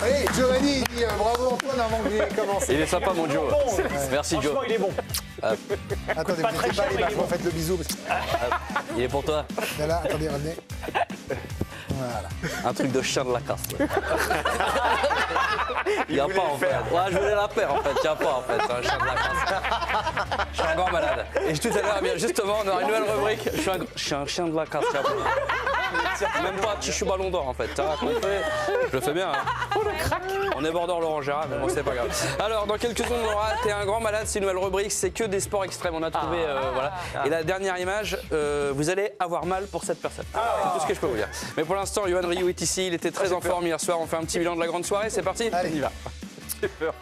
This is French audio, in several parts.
Hey, Giovanni, il dit bravo Antoine avant que j'ai commencé. Il est sympa, mon Joe. Merci, Joe. Il est bon. Attendez, vous n'étiez pas les bâches, faites le bisou. Parce que... Il est pour toi. Là, attendez, revenez. Voilà. Un truc de chien de la casse. Il n'y a pas en fait. Ouais, je voulais la faire en fait. Il n'y a pas en fait. C'est un chien de la casse. Je suis un grand malade. Et tout à l'heure, bien justement, on aura une nouvelle rubrique. Je suis un chien de la casse. Même pas Tichou Ballon d'Or en fait. Je le fais bien. Hein. On est border Laurent Gérard, mais bon, c'est pas grave. Alors, dans quelques secondes, on aura T'es un grand malade. C'est une nouvelle rubrique. C'est que des sports extrêmes. On a trouvé. Voilà. Et la dernière image, vous allez avoir mal pour cette personne. C'est tout ce que je peux vous dire. Mais pour l'instant, Yohan Ryu est ici. Il était très en forme hier soir. On fait un petit bilan de la grande soirée. C'est parti. Allez, on y va. J'ai peur.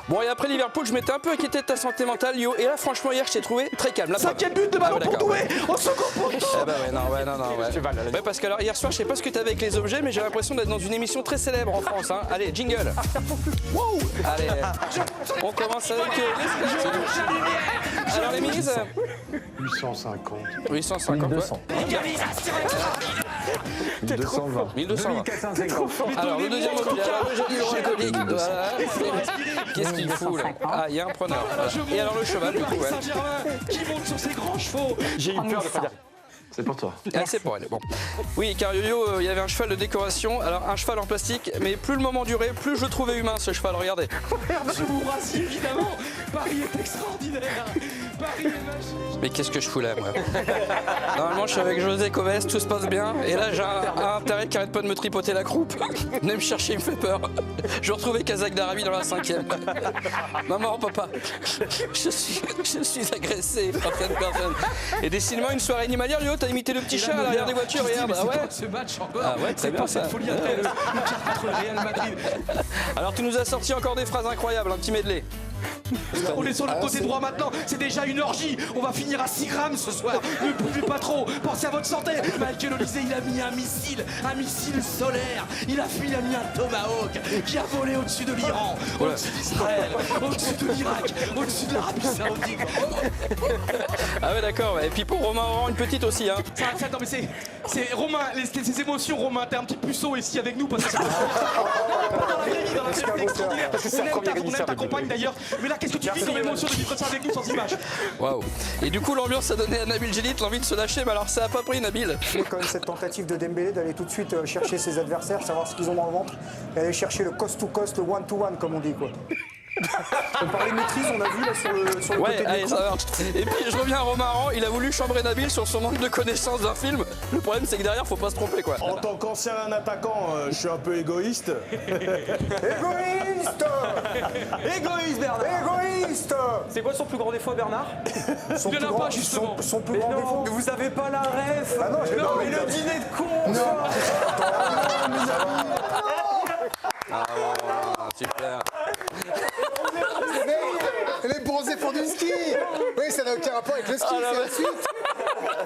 Bon, et après Liverpool, je m'étais un peu inquiété de ta santé mentale, Yo. Et là, franchement, hier, je t'ai trouvé très calme. 5e but de ballon pour Doué. Au second poteau. Eh ben ouais, non. Ouais, parce que alors, hier soir, je sais pas ce que t'avais avec les objets, mais j'ai l'impression d'être dans une émission très célèbre en France. Hein. Allez, jingle. Wow. Allez, on commence avec. Alors, les mises 850. 850. 1200. Égalisation. 1220. 1220. 1450. Alors, le deuxième objet, alors le joli hydroalcoolique. Voilà. Qu'est-ce qu'il fout là? Ah, il y a un preneur. Et alors, le cheval, du coup, ouais. Saint-Germain qui monte sur ses grands chevaux. J'ai eu peur de pas dire. C'est pour toi. Ah, c'est pour elle, bon. Oui, car Yo-Yo, il y avait un cheval de décoration, alors un cheval en plastique, mais plus le moment durait, plus je le trouvais humain ce cheval, regardez. Je vous rassure, évidemment. Paris est extraordinaire. Paris est magique. Mais qu'est-ce que je fous là, moi? Normalement, je suis avec José Coves, tout se passe bien, et là, j'ai un intérêt qui arrête pas de me tripoter la croupe. Venez me chercher, il me fait peur. Je retrouvais Kazakh d'Arabie dans la 5e. Maman, papa, je suis agressé par cette personne. Et décidément, une soirée animalière, Yo, t'as imité le petit chat à l'arrière des voitures, regarde. Ah ouais? Ce match encore. Ah ouais, très bien ça. Cette folie après le quart contre le Real Madrid. Alors, tu nous as sorti encore des phrases incroyables, un petit medley. On est sur le côté droit maintenant, c'est déjà une orgie. On va finir à 6 grammes ce soir. Ne buvez pas trop, pensez à votre santé. Michael Olysée, il a mis un missile solaire. Il a mis un Tomahawk qui a volé au-dessus de l'Iran, au-dessus d'Israël, au-dessus de l'Irak, au-dessus de l'Arabie Saoudite. Ah ouais, d'accord. Et puis pour Romain Oran, une petite aussi, hein. Non mais c'est Romain, ces émotions, Romain, t'es un petit puceau ici avec nous parce que c'est pas dans la vraie vie, dans la vraie vie extraordinaire. On aime ta compagne d'ailleurs, mais là qu'est-ce que tu vis comme émotion de vivre ça avec nous sans image? Waouh. Et du coup, l'ambiance a donné à Nabil Djellit l'envie de se lâcher, mais alors ça a pas pris Nabil. C'est quand même cette tentative de Dembélé d'aller tout de suite chercher ses adversaires, savoir ce qu'ils ont dans le ventre, et aller chercher le cost-to-cost, le one-to-one comme on dit quoi. On parlait de maîtrise, on a vu là sur le Ouais, côté de allez, l'écran. ça marche. Et puis je reviens à Romain Aran, il a voulu chambrer Nabil sur son manque de connaissance d'un film. Le problème, c'est que derrière, faut pas se tromper quoi. En tant qu'ancien attaquant, je suis un peu égoïste. Égoïste. Égoïste Bernard. Égoïste. C'est quoi son plus grand défaut Bernard? Son Il y en a plus grand- pas, justement. son plus grand défaut. Vous avez pas la ref. Ah non, je l'ai pas. mais le dîner de con. Ah, super. Les bronzés font du ski. Oui, ça n'a aucun rapport avec le ski, c'est la suite.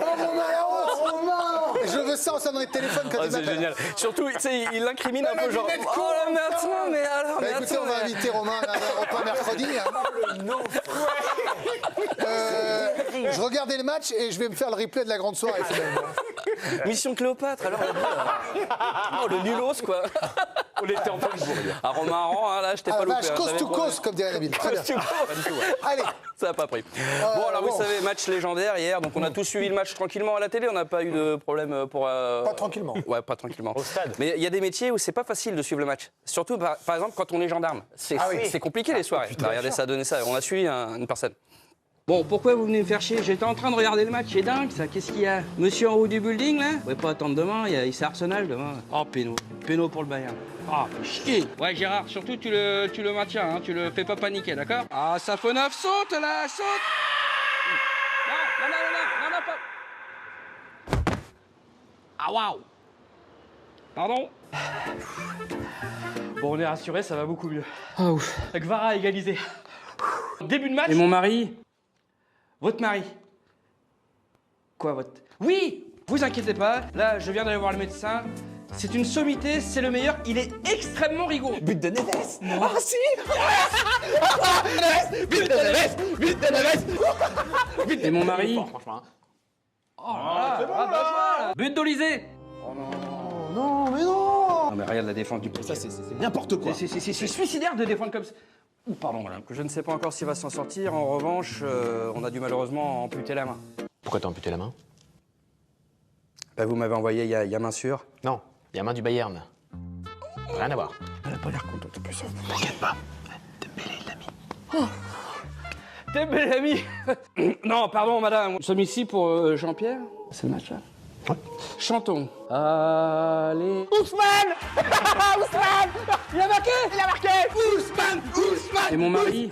Oh mon marron, je veux ça, on sonne dans les téléphones quand Ah, il c'est m'appelle. génial. Surtout, tu sais, il l'incrimine un peu genre. lunettes con. Oh là, mais attends, mais alors, Bah mais écoutez, on va inviter Romain à un repas mercredi. Hein. Je regardais le match et je vais me faire le replay de la grande soirée finalement. Mission Cléopâtre, alors. Oh, le nulos quoi. On était en pleine bourre. À Romain Aran, hein, là, je t'ai Ah pas la loupé. vache, hein, coast j'avais to promis. coast, comme dirait Nabil. Très bien. Coast to coast. Pas du tout, ouais. Allez. Ça n'a pas pris. Bon, alors vous bon. savez, match légendaire hier, donc on a tous suivi le match tranquillement à la télé, on n'a pas eu de problème pour. Pas tranquillement. Ouais, pas tranquillement. Au stade. Mais il y a des métiers où c'est pas facile de suivre le match. Surtout, par exemple, quand on est gendarme. C'est c'est compliqué les soirées. Bah, regardez, ça a donné ça. On a suivi une personne. Bon, pourquoi vous venez me faire chier? J'étais en train de regarder le match, c'est dingue ça. Qu'est-ce qu'il y a? Monsieur en haut du building là? Vous pouvez pas attendre demain, c'est Arsenal demain. Oh, péno. Péno pour le Bayern. Ah, chier. Ouais, Gérard, surtout tu le maintiens, hein, tu le fais pas paniquer, d'accord? Ah, ça fait 9, saute là, saute! Non, pas. Ah, waouh! Pardon? Bon, on est rassuré, ça va beaucoup mieux. Ah, ouf. Avec Vara à égaliser. Début de match. Et mon mari? Votre mari. Quoi, votre. Oui! Vous inquiétez pas, là, je viens d'aller voir le médecin. C'est une sommité, c'est le meilleur, il est extrêmement rigoureux. But de Neves. Ah si! But de Neves. But de Neves. Et mon mari? Franchement. Oh là là, but d'Olysée! Non, mais non. Ah, mais regarde la défense du Ça, c'est n'importe quoi. C'est suicidaire de défendre comme ça. Ouh, pardon, madame. Je ne sais pas encore s'il va s'en sortir. En revanche, on a dû malheureusement amputer la main. Pourquoi t'as amputé la main? Bah, vous m'avez envoyé il y a main sûre. Non, il y a main du Bayern. Rien à voir. Elle a pas l'air contente en plus. T'inquiète pas. T'es bel ami. Non, pardon, madame. Nous sommes ici pour Jean-Pierre. C'est le match, là? Ouais. Chantons. Allez. Ousmane. Ousmane. Il a marqué. Il a marqué. Ousmane. Ousmane. Et mon mari.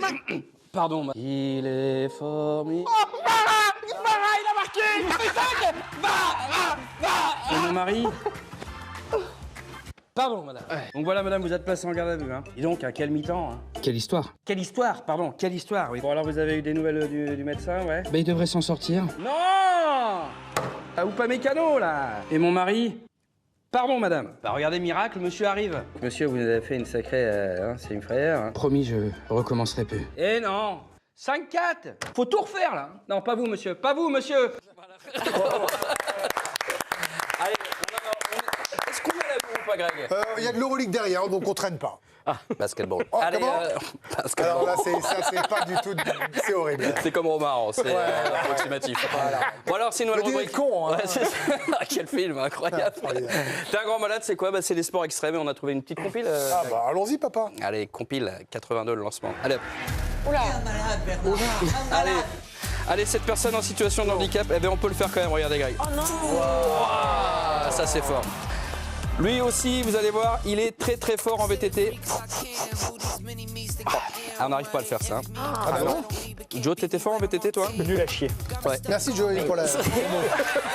Pardon, il est formidable. Oh, Farah, il a marqué. Et mon mari. Pardon, madame. Donc voilà, madame, vous êtes placée en garde à vue. Hein. Et donc, à quel mi-temps hein? Quelle histoire? Quelle histoire, pardon, quelle histoire, oui. Bon, alors vous avez eu des nouvelles du médecin, ouais? Bah, il devrait s'en sortir. Non! Ah, ou pas mécano, là! Et mon mari? Pardon, madame. Bah, regardez, miracle, monsieur arrive. Monsieur, vous avez fait une sacrée... c'est une frayeur. Hein. Promis, je recommencerai plus. Eh non! 5-4! Faut tout refaire, là. Non, pas vous, monsieur. Pas vous, monsieur! Allez, est-ce qu'on a la boue ou pas, Greg? Il y a de l'Euroleague derrière, donc on traîne pas. Ah, basketball. Oh, Allez, comment basketball. Alors là, c'est pas du tout... C'est horrible. C'est comme Romain, c'est approximatif. Voilà. Bon alors, c'est une nouvelle Le dîner rubrique. de con, hein. Ouais, c'est ça. Quel film, incroyable. T'es un grand malade, c'est quoi? Bah, c'est les sports extrêmes et on a trouvé une petite compile. Ah bah, allons-y, papa. Allez, compile, 82 le lancement. Allez hop. Oula. Allez, cette personne en situation de handicap, eh bien on peut le faire quand même, regardez Greg. Oh non. Ah, ça c'est fort. Lui aussi, vous allez voir, il est très très fort en VTT. Ah, on n'arrive pas à le faire ça. Ah bah non. Joe, t'étais fort en VTT toi? Nul à chier. Ouais. Merci Joey pour la...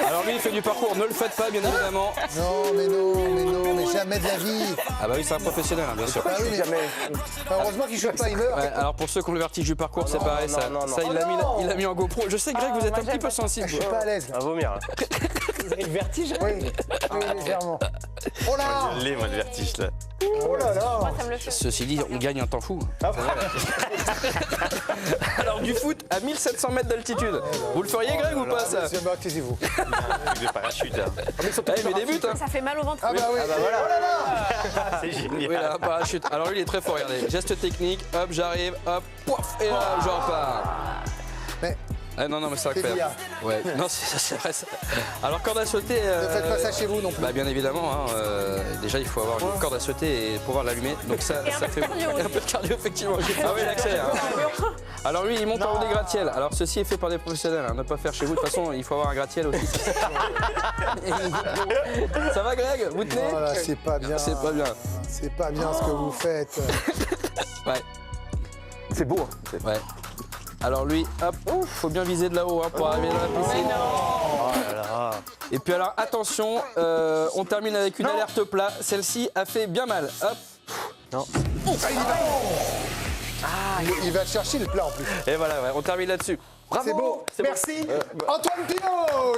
Alors lui, il fait du parcours, ne le faites pas bien évidemment. Non, mais jamais de la vie. Ah bah oui, c'est un professionnel, hein, bien sûr. Ah oui, mais jamais. Heureusement qu'il chute pas, il meurt. Ouais, alors pour ceux qui ont le vertige du parcours, c'est pareil, ça il l'a mis en GoPro. Je sais Greg, vous êtes un petit peu sensible. Je suis pas à l'aise. À vomir. Là. Vous avez le vertige? Oui, légèrement. Oh là! Je l'ai, moi, le vertige, là. Oh là là! Moi, ça me le fait. Ceci dit, on gagne un temps fou. Alors du foot à 1700 mètres d'altitude. Vous le feriez Greg ou pas ça? Monsieur, bah, taisez-vous. Des parachutes, là. Eh, mais des buts hein. Ça fait mal au ventre. Ah bah oui. Oh là là! C'est génial. Oui, là, un parachute. Alors lui, il est très fort, regardez. Geste technique, hop, j'arrive, hop, pouf, et là, je repars. Mais Ah, non, mais c'est incroyable. Ouais, non, c'est vrai. Ça. Alors, corde à sauter. ne faites pas ça chez vous non plus. Bah, bien évidemment, hein, déjà, il faut avoir une corde à sauter et pouvoir l'allumer. Donc, ça fait un peu de cardio, effectivement. Ah, oui, l'accès. Hein. Alors, lui, il monte en haut des gratte-ciels. Alors, ceci est fait par des professionnels. Hein. Ne pas faire chez vous. De toute façon, il faut avoir un gratte-ciel aussi. Ça va, Greg? Vous tenez? Voilà, c'est pas bien. C'est pas bien. C'est pas bien ce que vous faites. Ouais. C'est beau, hein. Ouais. Alors lui, hop, faut bien viser de là-haut hein, pour arriver dans la piscine. Oh là là. Et puis alors attention, on termine avec une alerte plat. Celle-ci a fait bien mal. Hop. Non. Il va chercher le plat en plus. Et voilà, ouais, on termine là-dessus. C'est beau. Merci. Antoine Pinault.